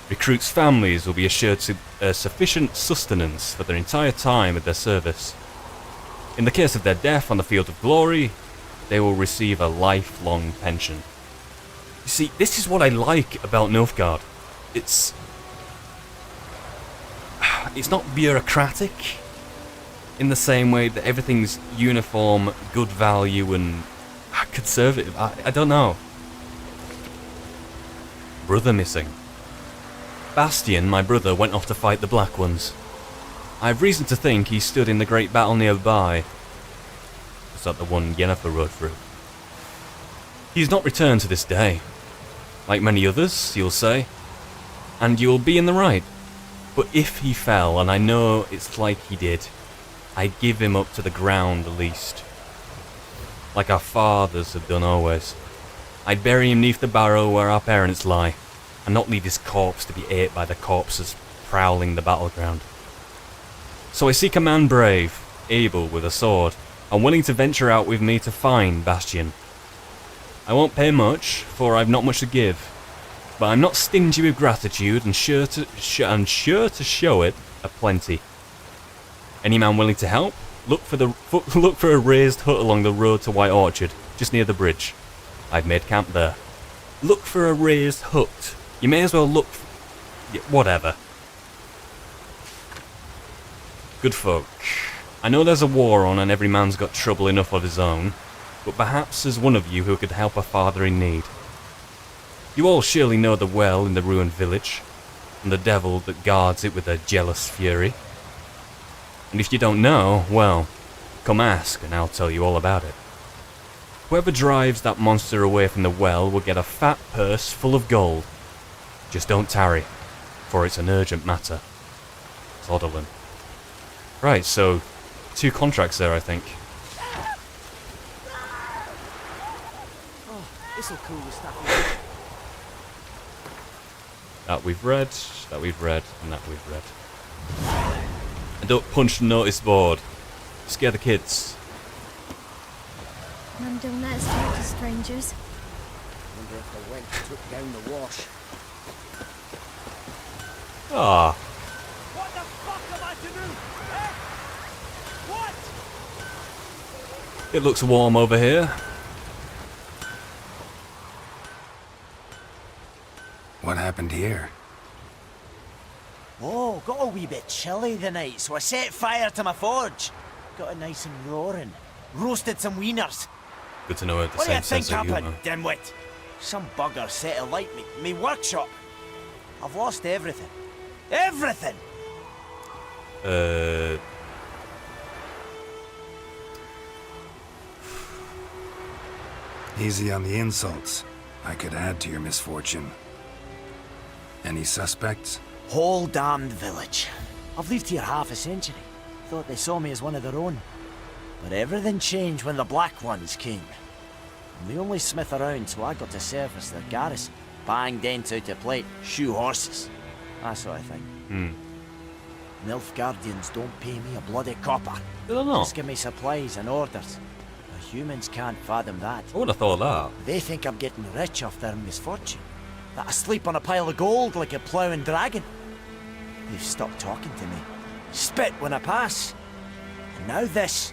Recruits' families will be assured sufficient sustenance for their entire time at their service. In the case of their death on the field of glory, they will receive a lifelong pension. You see, this is what I like about Nilfgaard. It's not bureaucratic in the same way that everything's uniform, good value, and conservative. I don't know. Brother missing. Bastian, my brother, went off to fight the Black Ones. I have reason to think he stood in the great battle nearby. Is that the one Yennefer rode through? He has not returned to this day. Like many others, you'll say. And you'll be in the right. But if he fell, and I know it's like he did, I'd give him up to the ground at least. Like our fathers have done always. I'd bury him neath the barrow where our parents lie, and not leave his corpse to be ate by the corpses prowling the battleground. So I seek a man brave, able with a sword, and willing to venture out with me to find Bastian. I won't pay much, for I've not much to give, but I'm not stingy with gratitude and sure to show it aplenty. Any man willing to help? Look for a raised hut along the road to White Orchard, just near the bridge. I've made camp there. Look for a raised hut. You may as well look. Whatever. Good folk. I know there's a war on and every man's got trouble enough of his own, but perhaps there's one of you who could help a father in need. You all surely know the well in the ruined village, and the devil that guards it with a jealous fury. And if you don't know, well, come ask and I'll tell you all about it. Whoever drives that monster away from the well will get a fat purse full of gold. Just don't tarry, for it's an urgent matter. Zodolin. Right, so 2 contracts there, I think. Oh, this'll cool the stuff. That we've read, that we've read, and that we've read. And don't punch the notice board. Scare the kids. Mum don't let us talk to strangers. Wonder if the wench took down the wash. Ah. What the fuck am I to do? Eh? What? It looks warm over here. What happened here? Oh, got a wee bit chilly the night, so I set fire to my forge. Got it nice and roaring. Roasted some wieners. Good to know I have the What do you same think sense of happened, humour. dimwit? Some bugger set alight me workshop. I've lost everything. Everything! Easy on the insults. I could add to your misfortune. Any suspects? Whole damned village. I've lived here half a century. Thought they saw me as one of their own. But everything changed when the Black Ones came. I'm the only smith around, so I got to service their garrison. Bang dents out of plate, shoe horses. That sort of thing. NILFGAARDIANs don't pay me a bloody copper. I don't know. Just give me supplies and orders. The humans can't fathom that. I would have thought that. They think I'm getting rich off their misfortune. That I sleep on a pile of gold like a ploughing dragon. They've stopped talking to me. Spit when I pass. And now this.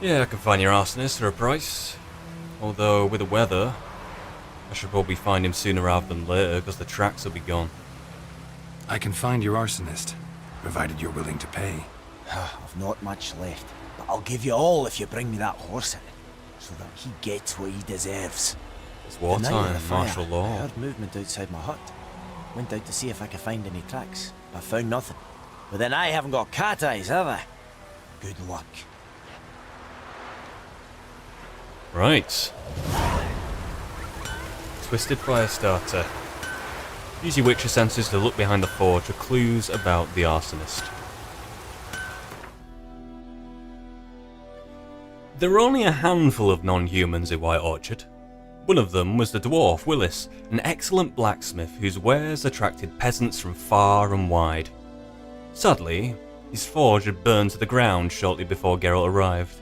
Yeah, I can find your arsonist for a price. Although, with the weather, I should probably find him sooner rather than later, because the tracks will be gone. I can find your arsonist, provided you're willing to pay. I've not much left, but I'll give you all if you bring me that horse in, so that he gets what he deserves. It's The night of the wartime, fire, martial I law. heard movement outside my hut. Went out to see if I could find any tracks, but found nothing. But then I haven't got cat eyes, have I? Good luck. Right. Twisted Firestarter. Use your Witcher senses to look behind the forge for clues about the arsonist. There were only a handful of non-humans in White Orchard. One of them was the dwarf Willis, an excellent blacksmith whose wares attracted peasants from far and wide. Sadly, his forge had burned to the ground shortly before Geralt arrived.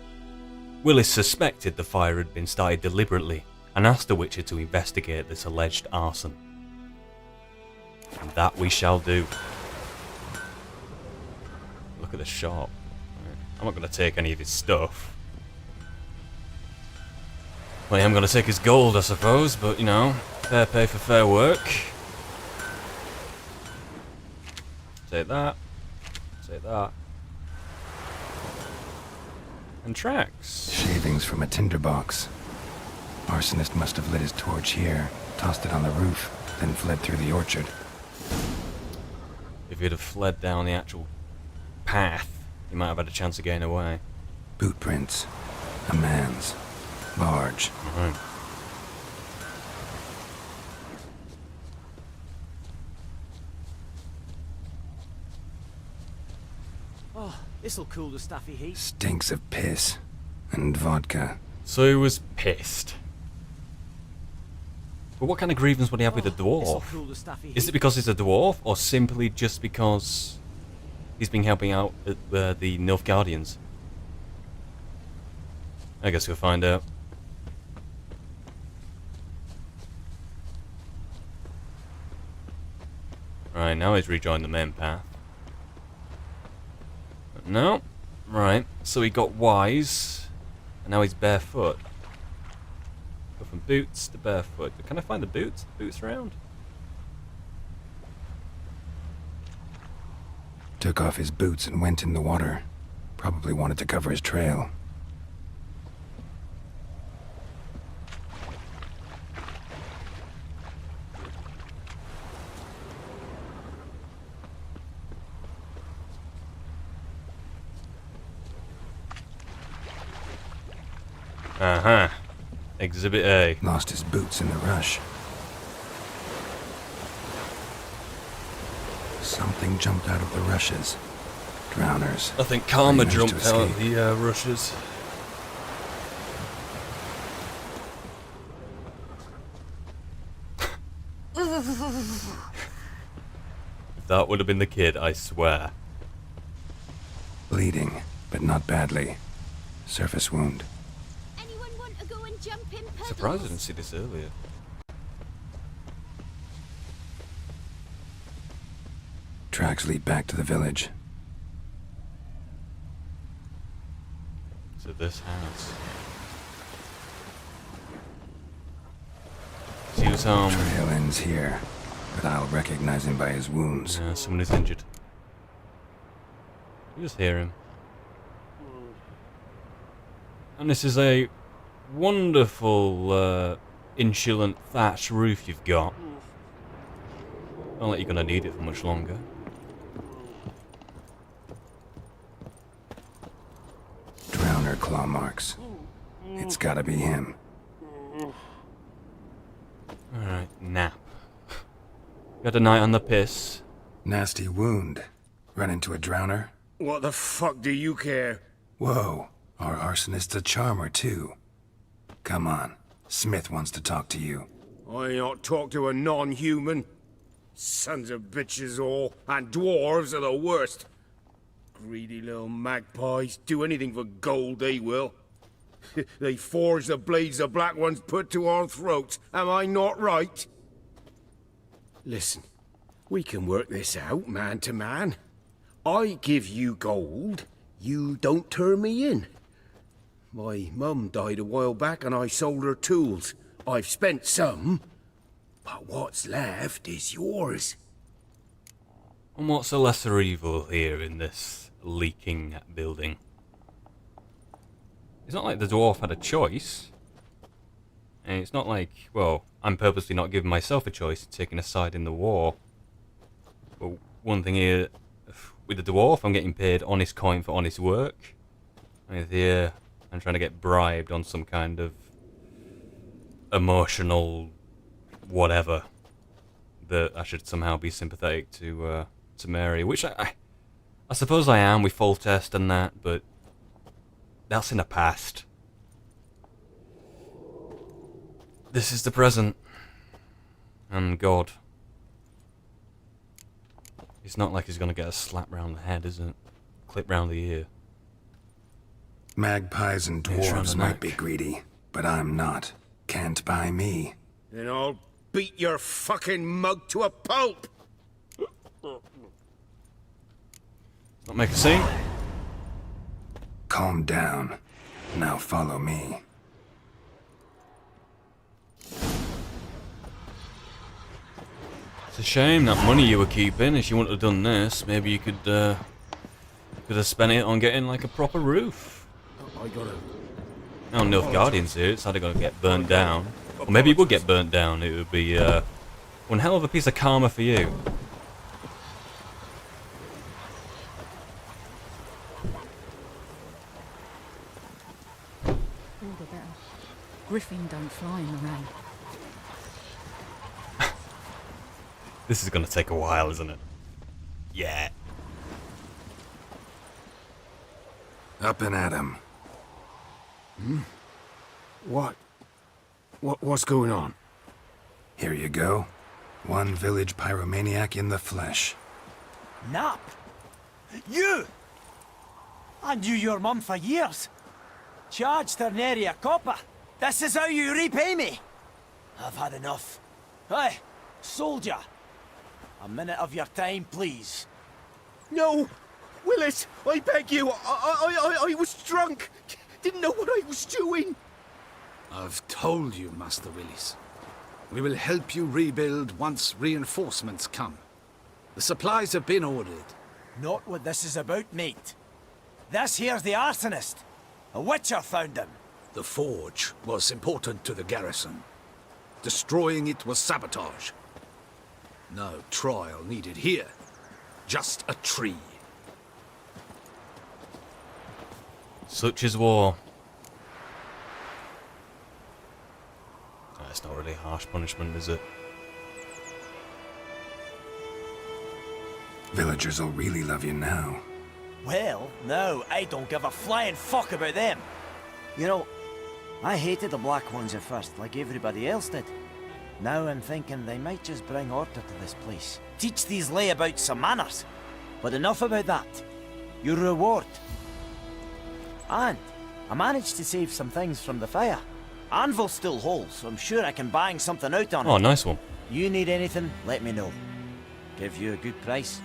Willis suspected the fire had been started deliberately and asked the Witcher to investigate this alleged arson. And that we shall do. Look at the shop. I'm not going to take any of his stuff. Well, I am going to take his gold, I suppose, but, you know, fair pay for fair work. Take that. Take that. And tracks. Shavings from a tinderbox. Arsonist must have lit his torch here, tossed it on the roof, then fled through the orchard. If he'd have fled down the actual path, he might have had a chance of getting away. Boot prints. A man's. Large. Right. Oh, this'll cool the stuffy heat. Stinks of piss. And vodka. So he was pissed. But what kind of grievance would he have with the dwarf? Cool the stuffy Is it because he's a dwarf, or simply just because he's been helping out at, the Nilfgaardians? I guess we'll find out. Right, now he's rejoined the main path. No. Right, so he got wise, and now he's barefoot. Go from boots to barefoot. Can I find the boots? Boots around? Took off his boots and went in the water. Probably wanted to cover his trail. Uh-huh. Exhibit A. Lost his boots in the rush. Something jumped out of the rushes. Drowners. I think Karma They managed jumped to out escape. the rushes. That would have been the kid, I swear. Bleeding, but not badly. Surface wound. Anyone want to go and jump in puddles? Surprised I didn't see this earlier. Tracks lead back to the village. To this house. See who's home. Trail ends here, but I'll recognize him by his wounds. Yeah, someone is injured. You just hear him. And this is a wonderful insulent thatch roof you've got. Don't like you're gonna need it for much longer. Drowner claw marks. It's gotta be him. Alright, nap. Got a night on the piss. Nasty wound. Run into a drowner? What the fuck do you care? Whoa, our arsonist's a charmer too. Come on, Smith wants to talk to you. I not talk to a non-human. Sons of bitches all, and dwarves are the worst. Greedy little magpies, do anything for gold they will. They forge the blades the black ones put to our throats, am I not right? Listen, we can work this out man to man. I give you gold, you don't turn me in. My mum died a while back and I sold her tools. I've spent some, but what's left is yours. And what's the lesser evil here in this leaking building? It's not like the dwarf had a choice. And it's not like, well, I'm purposely not giving myself a choice, taking a side in the war. But one thing here, with the dwarf, I'm getting paid honest coin for honest work. And with here, I'm trying to get bribed on some kind of emotional whatever that I should somehow be sympathetic to Mary, which I suppose I am with Foltest and that, but that's in the past. This is the present. And God. It's not like he's gonna get a slap round the head, is it? Clip round the ear. Magpies and dwarves might be greedy, but I'm not. Can't buy me. Then I'll beat your fucking mug to a pulp! Not make a scene. Calm down. Now follow me. It's a shame that money you were keeping. If you wouldn't have done this, maybe you could have spent it on getting like a proper roof. I gotta... Now NILFGAARDIAN's here, it's either going to get burnt down, or maybe it would get burnt down. It would be one hell of a piece of karma for you. Griffin don't fly in the rain. This is going to take a while, isn't it? Yeah. Up and at 'em. What's going on? Here you go. One village pyromaniac in the flesh. Nap? You? I knew your mum for years. Charged her nary a copper. This is how you repay me. I've had enough. Hey, soldier. A minute of your time, please. No! Willis, I beg you, I was drunk. Didn't know what I was doing. I've told you, Master Willis. We will help you rebuild once reinforcements come. The supplies have been ordered. Not what this is about, mate. This here's the arsonist. A witcher found him. The forge was important to the garrison. Destroying it was sabotage. No trial needed here. Just a tree. Such is war. That's not really harsh punishment, is it? Villagers will really love you now. Well, no, I don't give a flying fuck about them. You know, I hated the black ones at first, like everybody else did. Now I'm thinking they might just bring order to this place. Teach these layabouts some manners. But enough about that. Your reward. And I managed to save some things from the fire. Anvil's still whole, so I'm sure I can bang something out on it. Oh, nice one. You need anything, let me know. Give you a good price.